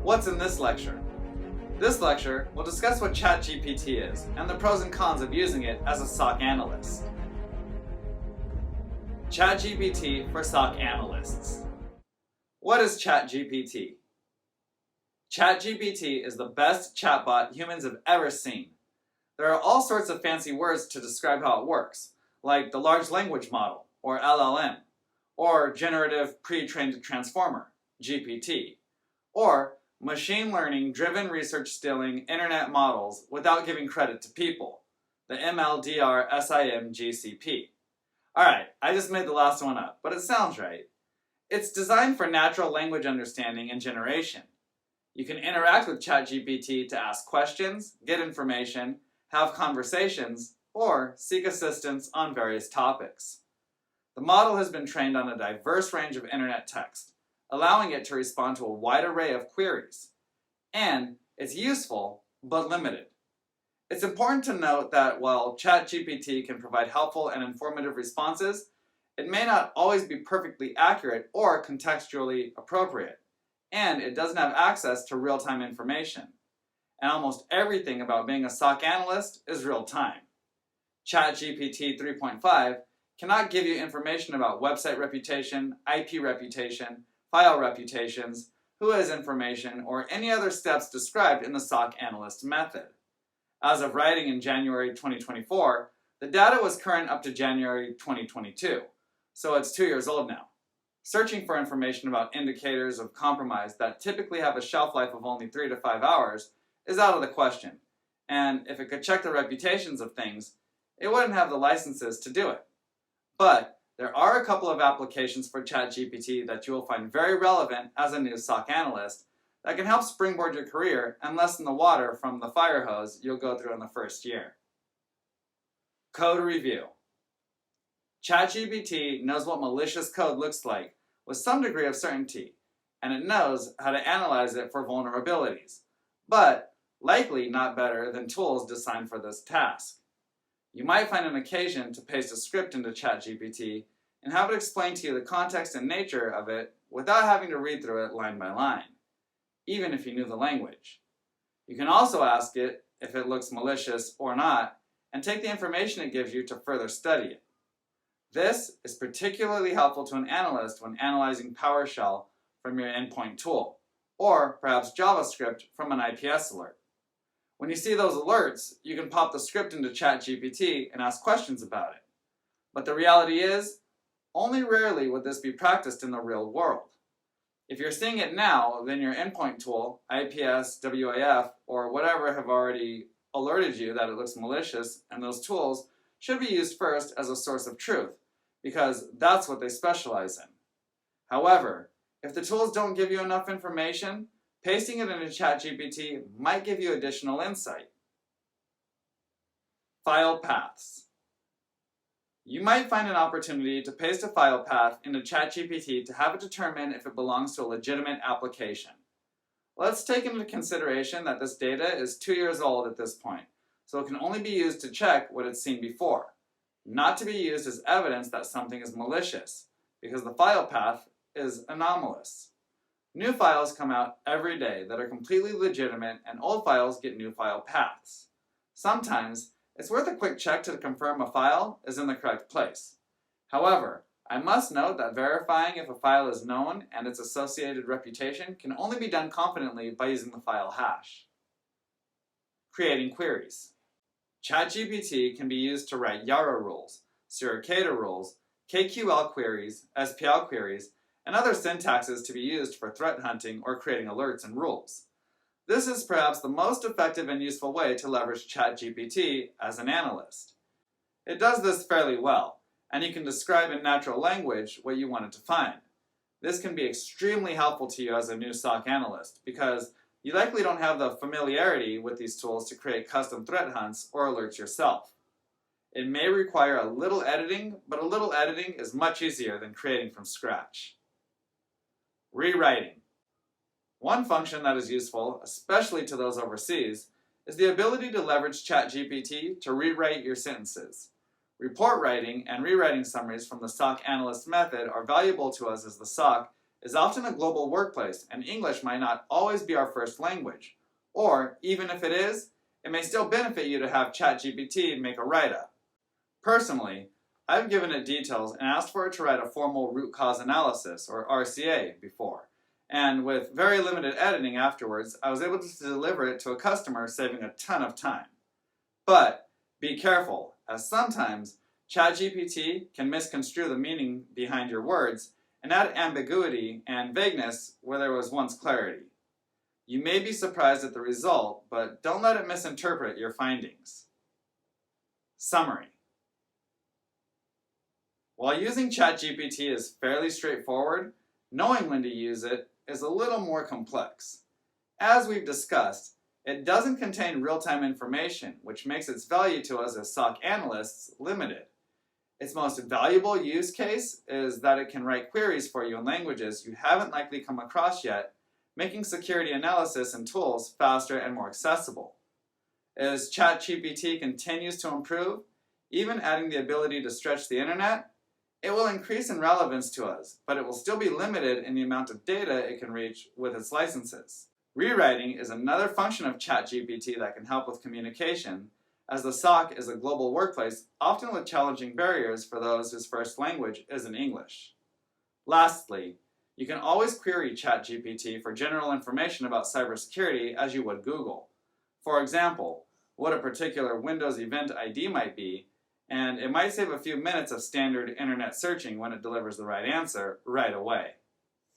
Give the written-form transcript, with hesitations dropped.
What's in this lecture? This lecture will discuss what ChatGPT is and the pros and cons of using it as a SOC analyst. ChatGPT for SOC Analysts. What is ChatGPT? ChatGPT is the best chatbot humans have ever seen. There are all sorts of fancy words to describe how it works, like the large language model, or LLM, or generative pre-trained transformer, GPT, or machine learning driven research stealing internet models without giving credit to people, the MLDR-SIM GCP. Alright, I just made the last one up, but it sounds right. It's designed for natural language understanding and generation. You can interact with ChatGPT to ask questions, get information, have conversations, or seek assistance on various topics. The model has been trained on a diverse range of internet text, allowing it to respond to a wide array of queries. And it's useful, but limited. It's important to note that while ChatGPT can provide helpful and informative responses, it may not always be perfectly accurate or contextually appropriate, and it doesn't have access to real-time information. And almost everything about being a SOC analyst is real-time. ChatGPT 3.5 cannot give you information about website reputation, IP reputation, file reputations, who has information, or any other steps described in the SOC analyst method. As of writing in January 2024, the data was current up to January 2022, so it's 2 years old now. Searching for information about indicators of compromise that typically have a shelf life of only 3 to 5 hours is out of the question, and if it could check the reputations of things, it wouldn't have the licenses to do it. But there are a couple of applications for ChatGPT that you will find very relevant as a new SOC analyst that can help springboard your career and lessen the water from the fire hose you'll go through in the first year. Code review. ChatGPT knows what malicious code looks like with some degree of certainty, and it knows how to analyze it for vulnerabilities, but likely not better than tools designed for this task. You might find an occasion to paste a script into ChatGPT and have it explain to you the context and nature of it without having to read through it line by line, even if you knew the language. You can also ask it if it looks malicious or not, and take the information it gives you to further study it. This is particularly helpful to an analyst when analyzing PowerShell from your endpoint tool, or perhaps JavaScript from an IPS alert. When you see those alerts, you can pop the script into ChatGPT and ask questions about it. But the reality is, only rarely would this be practiced in the real world. If you're seeing it now, then your endpoint tool, IPS, WAF, or whatever have already alerted you that it looks malicious, and those tools should be used first as a source of truth, because that's what they specialize in. However, if the tools don't give you enough information, pasting it into ChatGPT might give you additional insight. File paths. You might find an opportunity to paste a file path into ChatGPT to have it determine if it belongs to a legitimate application. Let's take into consideration that this data is 2 years old at this point, so it can only be used to check what it's seen before, not to be used as evidence that something is malicious, because the file path is anomalous. New files come out every day that are completely legitimate, and old files get new file paths. Sometimes, it's worth a quick check to confirm a file is in the correct place. However, I must note that verifying if a file is known and its associated reputation can only be done confidently by using the file hash. Creating queries. ChatGPT can be used to write Yara rules, Suricata rules, KQL queries, SPL queries, and other syntaxes to be used for threat hunting or creating alerts and rules. This is perhaps the most effective and useful way to leverage ChatGPT as an analyst. It does this fairly well, and you can describe in natural language what you want it to find. This can be extremely helpful to you as a new SOC analyst because you likely don't have the familiarity with these tools to create custom threat hunts or alerts yourself. It may require a little editing, but a little editing is much easier than creating from scratch. Rewriting. One function that is useful, especially to those overseas, is the ability to leverage ChatGPT to rewrite your sentences. Report writing and rewriting summaries from the SOC analyst method are valuable to us as the SOC is often a global workplace, and English might not always be our first language. Or, even if it is, it may still benefit you to have ChatGPT make a write-up. Personally, I've given it details and asked for it to write a formal root cause analysis, or RCA, before. And with very limited editing afterwards, I was able to deliver it to a customer, saving a ton of time. But be careful, as sometimes ChatGPT can misconstrue the meaning behind your words and add ambiguity and vagueness where there was once clarity. You may be surprised at the result, but don't let it misinterpret your findings. Summary. While using ChatGPT is fairly straightforward, knowing when to use it is a little more complex. As we've discussed, it doesn't contain real-time information, which makes its value to us as SOC analysts limited. Its most valuable use case is that it can write queries for you in languages you haven't likely come across yet, making security analysis and tools faster and more accessible. As ChatGPT continues to improve, even adding the ability to stretch the internet, it will increase in relevance to us, but it will still be limited in the amount of data it can reach with its licenses. Rewriting is another function of ChatGPT that can help with communication, as the SOC is a global workplace, often with challenging barriers for those whose first language isn't English. Lastly, you can always query ChatGPT for general information about cybersecurity as you would Google. For example, what a particular Windows event ID might be, and it might save a few minutes of standard internet searching when it delivers the right answer right away.